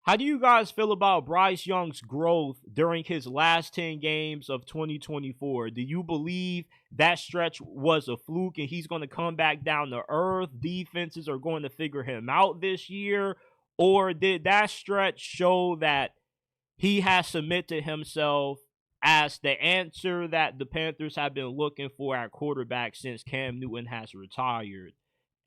How do you guys feel about Bryce Young's growth during his last 10 games of 2024? Do you believe that stretch was a fluke and he's going to come back down to earth? Defenses are going to figure him out this year? Or did that stretch show that he has submitted himself as the answer that the Panthers have been looking for at quarterback since Cam Newton has retired?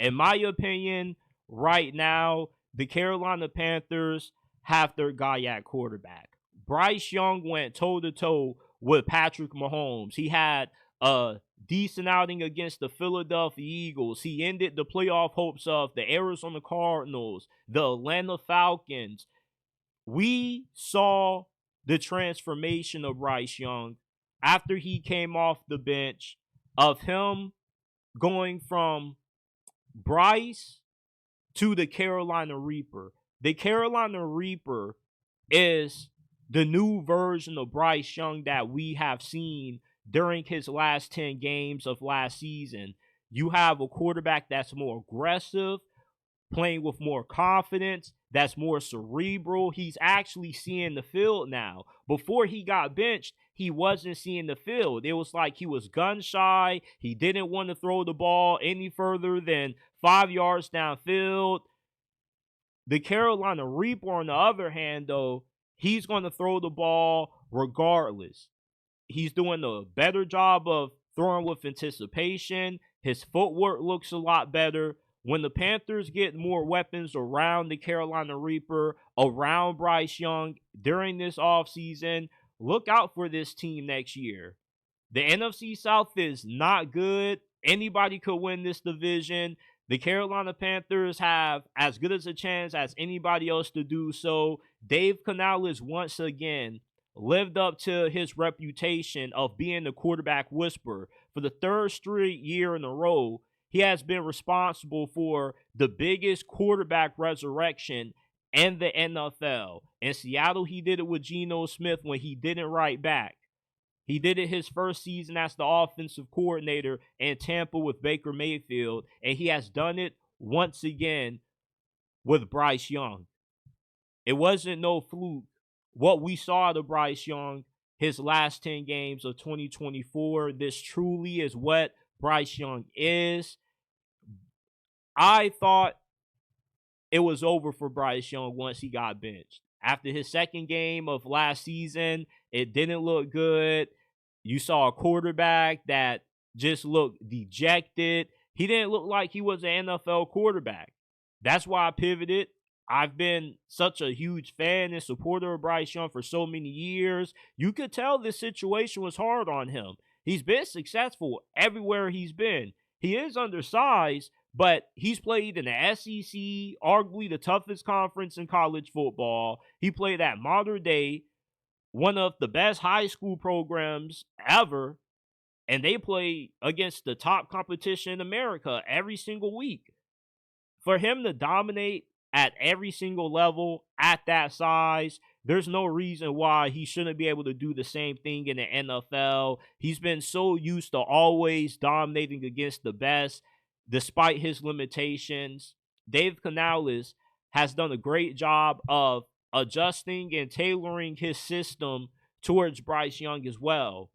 In my opinion, right now, the Carolina Panthers have their guy at quarterback. Bryce Young went toe to toe with Patrick Mahomes. He had a decent outing against the Philadelphia Eagles. He ended the playoff hopes of the Arizona Cardinals, the Atlanta Falcons. We saw the transformation of Bryce Young after he came off the bench, of him going from Bryce to the Carolina Reaper. The Carolina Reaper is the new version of Bryce Young that we have seen during his last 10 games of last season. You have a quarterback that's more aggressive, playing with more confidence, that's more cerebral. He's actually seeing the field now. Before he got benched, he wasn't seeing the field. It was like he was gun shy. He didn't want to throw the ball any further than 5 yards downfield. The Carolina Reaper, on the other hand, though, he's going to throw the ball regardless. He's doing a better job of throwing with anticipation. His footwork looks a lot better. When the Panthers get more weapons around the Carolina Reaper, around Bryce Young during this offseason, look out for this team next year. The NFC South is not good. Anybody could win this division. The Carolina Panthers have as good as a chance as anybody else to do so. Dave Canales once again lived up to his reputation of being the quarterback whisperer. For the third straight year in a row, he has been responsible for the biggest quarterback resurrection in the NFL. In Seattle, he did it with Geno Smith when he didn't write back. He did it his first season as the offensive coordinator in Tampa with Baker Mayfield, and he has done it once again with Bryce Young. It wasn't no fluke. What we saw out of Bryce Young, his last 10 games of 2024, this truly is what Bryce Young is. I thought it was over for Bryce Young once he got benched. After his second game of last season, it didn't look good. You saw a quarterback that just looked dejected. He didn't look like he was an NFL quarterback. That's why I pivoted. I've been such a huge fan and supporter of Bryce Young for so many years. You could tell this situation was hard on him. He's been successful everywhere he's been. He is undersized, but he's played in the SEC, arguably the toughest conference in college football. He played at Modern Day, one of the best high school programs ever, and they play against the top competition in America every single week. For him to dominate at every single level at that size, there's no reason why he shouldn't be able to do the same thing in the NFL. He's been so used to always dominating against the best, despite his limitations. Dave Canales has done a great job of adjusting and tailoring his system towards Bryce Young as well.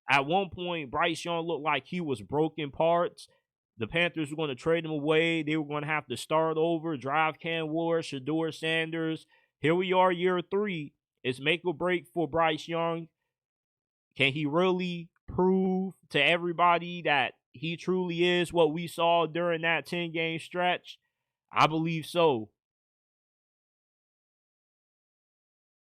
At one point, Bryce Young looked like he was broken parts. The Panthers were going to trade him away. They were going to have to start over, drive Cam Ward, Shedeur Sanders. Here we are, year 3. It's make or break for Bryce Young. Can he really prove to everybody that he truly is what we saw during that 10-game stretch? I believe so.